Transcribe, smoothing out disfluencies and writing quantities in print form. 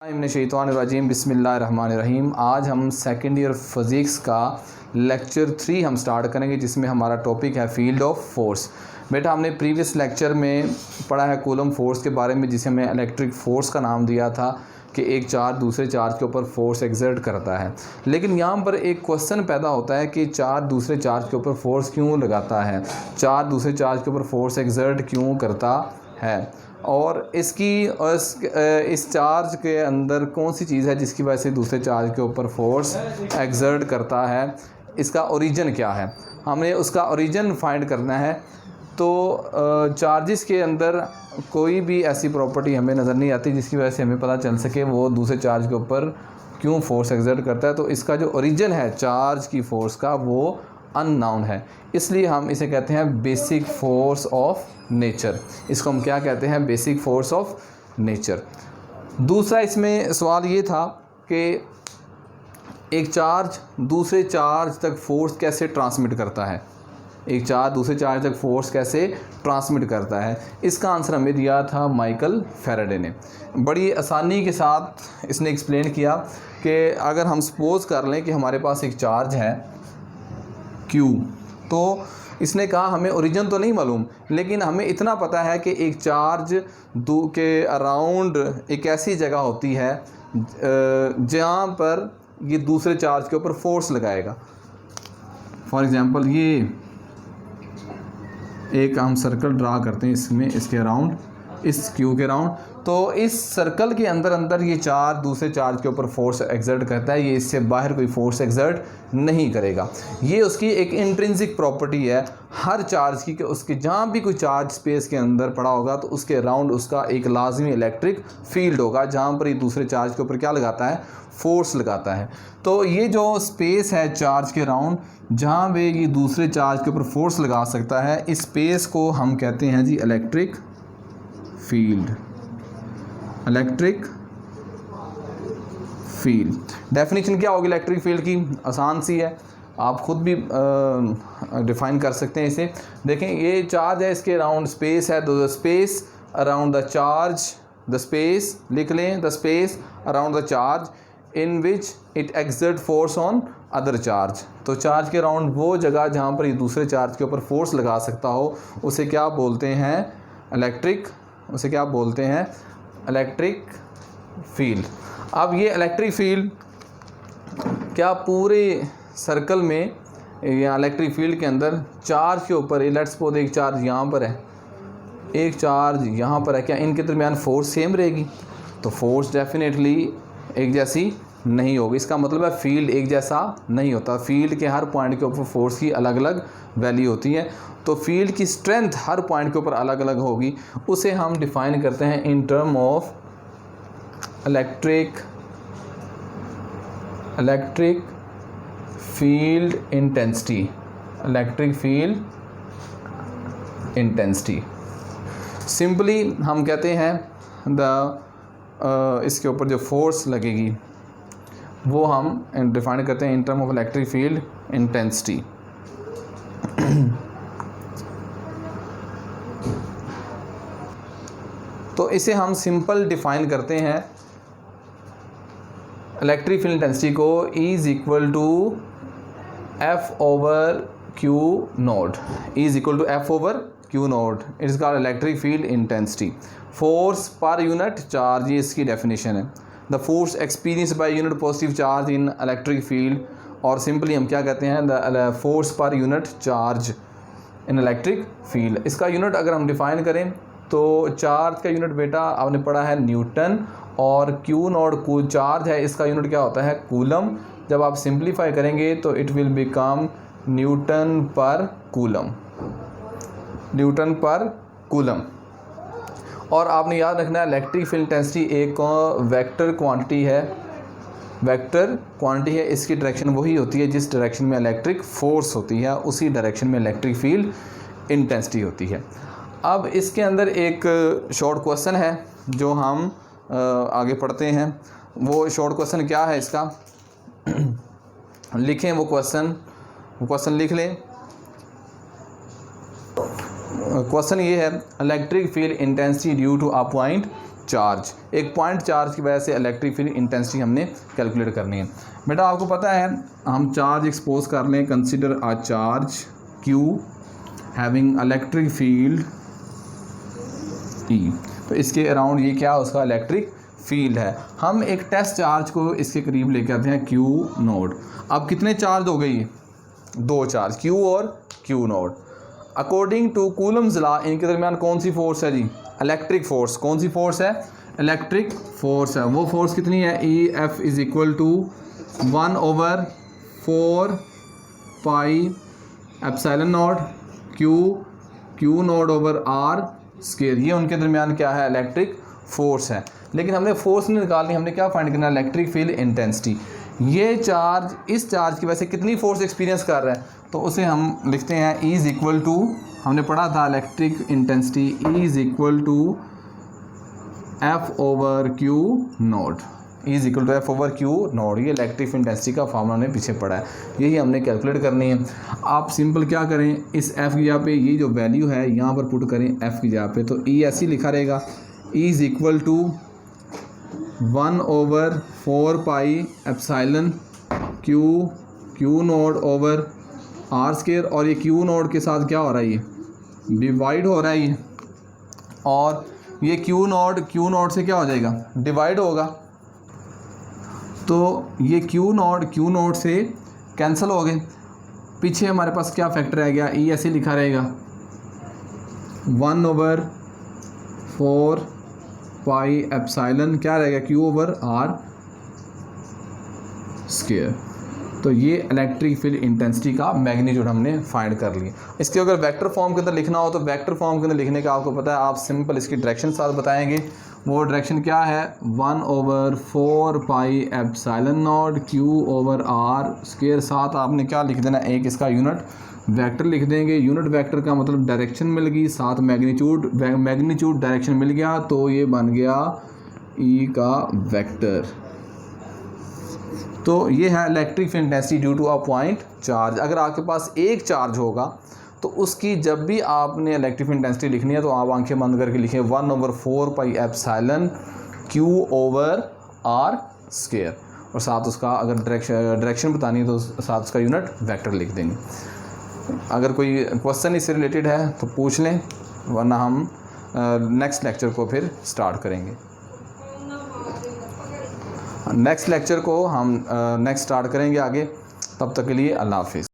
शैतानिर्रजीम बिस्मिल्लाहिर्रहमानिर्रहीम। आज हम सेकेंड ईयर फिज़िक्स का लेक्चर 3 हम स्टार्ट करेंगे, जिसमें हमारा टॉपिक है फील्ड ऑफ फोर्स। बेटा, हमने प्रीवियस लेक्चर में पढ़ा है कूलम फोर्स के बारे में, जिसे हमने इलेक्ट्रिक फ़ोर्स का नाम दिया था कि एक चार्ज दूसरे चार्ज के ऊपर फोर्स एक्सर्ट करता है। लेकिन यहाँ पर एक क्वेश्चन पैदा होता है कि चार्ज दूसरे चार्ज के ऊपर फोर्स क्यों लगाता है, चार्ज दूसरे चार्ज के ऊपर फोर्स एक्सर्ट क्यों करता है, और इस चार्ज के अंदर कौन सी चीज़ है जिसकी वजह से दूसरे चार्ज के ऊपर फोर्स एक्सर्ट करता है, इसका ओरिजिन क्या है, हमें उसका ओरिजिन फाइंड करना है। तो चार्जेस के अंदर कोई भी ऐसी प्रॉपर्टी हमें नज़र नहीं आती जिसकी वजह से हमें पता चल सके वो दूसरे चार्ज के ऊपर क्यों फोर्स एक्सर्ट करता है। तो इसका जो ओरिजिन है चार्ज की फ़ोर्स का, वो अननोन है, इसलिए हम इसे कहते हैं बेसिक फोर्स ऑफ नेचर। इसको हम क्या कहते हैं? Basic force of nature. दूसरा इसमें सवाल ये था कि एक चार्ज दूसरे चार्ज तक फोर्स कैसे ट्रांसमिट करता है, एक चार्ज दूसरे चार्ज तक फोर्स कैसे ट्रांसमिट करता है। इसका आंसर हमें दिया था माइकल फैराडे ने। बड़ी आसानी के साथ इसने एक्सप्लेन किया कि अगर हम सपोज़ कर लें कि हमारे पास एक चार्ज है Q, तो इसने कहा हमें ओरिजिन तो नहीं मालूम, लेकिन हमें इतना पता है कि एक चार्ज के अराउंड एक ऐसी जगह होती है जहाँ पर ये दूसरे चार्ज के ऊपर फोर्स लगाएगा। फॉर एग्ज़ाम्पल, ये एक हम सर्कल ड्रा करते हैं इसमें, इसके अराउंड, इस Q के अराउंड, तो इस सर्कल के अंदर ये चार्ज दूसरे चार्ज के ऊपर फोर्स एक्सर्ट करता है, ये इससे बाहर कोई फोर्स एक्सर्ट नहीं करेगा। ये उसकी एक इंट्रिंसिक प्रॉपर्टी है हर चार्ज की कि उसके जहाँ भी कोई चार्ज स्पेस के अंदर पड़ा होगा तो उसके अराउंड उसका एक लाजमी इलेक्ट्रिक फील्ड होगा, जहाँ पर ये दूसरे चार्ज के ऊपर क्या लगाता है? फोर्स लगाता है। तो ये जो स्पेस है चार्ज के अराउंड जहाँ वे ये दूसरे चार्ज के ऊपर फोर्स लगा सकता है, इस स्पेस को हम कहते हैं जी electric field. Electric field definition क्या होगी इलेक्ट्रिक फील्ड की? आसान सी है, आप खुद भी डिफाइन कर सकते हैं इसे। देखें, ये चार्ज है, इसके अराउंड स्पेस है, the space around the charge, the space लिख लें, the space around the charge in which it exert force on other charge. तो चार्ज के अराउंड वो जगह जहाँ पर ये दूसरे चार्ज के ऊपर फोर्स लगा सकता हो, उसे क्या बोलते हैं? उसे क्या बोलते हैं? Electric field. अब ये इलेक्ट्रिक फील्ड क्या पूरे सर्कल में या इलेक्ट्रिक फील्ड के अंदर चार्ज के ऊपर, लेट्स सपोज एक चार्ज यहाँ पर है, एक चार्ज यहाँ पर है, क्या इनके दरमियान फोर्स सेम रहेगी? तो फोर्स डेफिनेटली एक जैसी नहीं होगी। इसका मतलब है फील्ड एक जैसा नहीं होता। फील्ड के हर पॉइंट के ऊपर फोर्स की अलग अलग वैल्यू होती है, तो फील्ड की स्ट्रेंथ हर पॉइंट के ऊपर अलग अलग होगी। उसे हम डिफाइन करते हैं in term of electric field intensity. Electric field intensity simply हम कहते हैं इसके ऊपर जो फोर्स लगेगी वो हम डिफाइन करते हैं in term of electric field intensity. तो इसे हम सिंपल डिफाइन करते हैं इलेक्ट्रिक फील्ड इंटेंसिटी को is equal to F over Q naught, is equal to F over Q naught. It is called electric field intensity. Force per unit charge, ये इसकी definition है। The force experience by unit positive charge in electric field, और simply हम क्या कहते हैं? The force per unit charge in electric field. इसका unit अगर हम डिफाइन करें तो चार्ज का यूनिट बेटा आपने पढ़ा है न्यूटन, और Q नोट चार्ज है, इसका यूनिट क्या होता है? कूलम। जब आप सिंप्लीफाई करेंगे तो इट विल बिकम न्यूटन पर कूलम, न्यूटन पर कूलम। और आपने याद रखना है इलेक्ट्रिक फील्ड इंटेंसिटी एक वेक्टर क्वांटिटी है, वेक्टर क्वांटिटी है। इसकी डायरेक्शन वही होती है जिस डायरेक्शन में इलेक्ट्रिक फोर्स होती है, उसी डायरेक्शन में इलेक्ट्रिक फील्ड इंटेंसिटी होती है। अब इसके अंदर एक शॉर्ट क्वेश्चन है जो हम आगे पढ़ते हैं। वो शॉर्ट क्वेश्चन क्या है इसका? लिखें वो क्वेश्चन लिख लें। क्वेश्चन ये है, electric field intensity due to a point charge, एक पॉइंट चार्ज की वजह से इलेक्ट्रिक फील्ड इंटेंसिटी हमने कैलकुलेट करनी है। बेटा आपको पता है हम चार्ज एक्सपोज कर लें, consider a charge Q having electric field E, तो इसके अराउंड ये क्या उसका इलेक्ट्रिक फील्ड है। हम एक टेस्ट चार्ज को इसके करीब लेके आते हैं Q नोड। अब कितने चार्ज हो गए ये? 2 चार्ज Q और Q naught. According to Coulomb's law इनके दरमियान कौन सी फोर्स है जी? Electric force. कौन सी फोर्स है? इलेक्ट्रिक फोर्स है। वो फोर्स कितनी है? EF is equal to 1/4 pi epsilon naught Q naught over R square. ये उनके दरमियान क्या है? इलेक्ट्रिक फोर्स है। लेकिन हमने फोर्स नहीं निकालनी, हमने क्या फाइंड करना? Electric field intensity. ये चार्ज इस चार्ज की वजह से कितनी फोर्स एक्सपीरियंस कर रहा है, तो उसे हम लिखते हैं E इज इक्वल टू, हमने पढ़ा था electric intensity E is equal to F over Q naught. E is equal to F over Q naught. ये इलेक्ट्रिक इंटेंसिटी का फॉर्मूला हमने पीछे पढ़ा है, यही हमने कैलकुलेट करनी है। आप सिंपल क्या करें, इस F की जगह पे ये जो वैल्यू है यहाँ पर पुट करें F की जगह पे, तो E ऐसे ही लिखा रहेगा E is equal to 1/4 pi epsilon Q naught over R square. और ये Q नोड के साथ क्या हो रहा है? ये डिवाइड हो रहा है ये, और ये Q नोड से क्या हो जाएगा? डिवाइड होगा। तो ये Q नोड से कैंसिल हो गए। पीछे हमारे पास क्या फैक्टर रह गया? E ऐसे लिखा रहेगा 1/4 पाई एप्सिलॉन क्या रहेगा? Q over R square. तो ये इलेक्ट्रिक फील्ड इंटेंसिटी का मैग्नीट्यूड हमने फाइंड कर लिया। इसके अगर वेक्टर फॉर्म के अंदर लिखना हो तो वेक्टर फॉर्म के अंदर लिखने का आपको पता है, आप सिंपल इसकी डायरेक्शन साथ बताएंगे। वो डायरेक्शन क्या है? 1/4 pi epsilon naught Q over R square. साथ आपने क्या लिख देना? एक इसका यूनिट वेक्टर लिख देंगे। यूनिट वेक्टर का मतलब डायरेक्शन मिल गई, साथ मैग्नीट्यूड डायरेक्शन मिल गया, तो ये बन गया E का वेक्टर। तो ये है electric field intensity due to a point charge. अगर आपके पास एक चार्ज होगा तो उसकी जब भी आपने इलेक्ट्रिक फील्ड इंटेंसिटी लिखनी है तो आप आंखें बंद करके लिखें 1/4 pi epsilon Q over R square, और साथ उसका अगर डायरेक्शन बतानी है तो साथ उसका यूनिट वेक्टर लिख देंगे। अगर कोई क्वेश्चन इससे रिलेटेड है तो पूछ लें, वरना हम नेक्स्ट लेक्चर को फिर स्टार्ट करेंगे। नेक्स्ट लेक्चर को हम नेक्स्ट स्टार्ट करेंगे आगे। तब तक के लिए अल्लाह हाफिज़।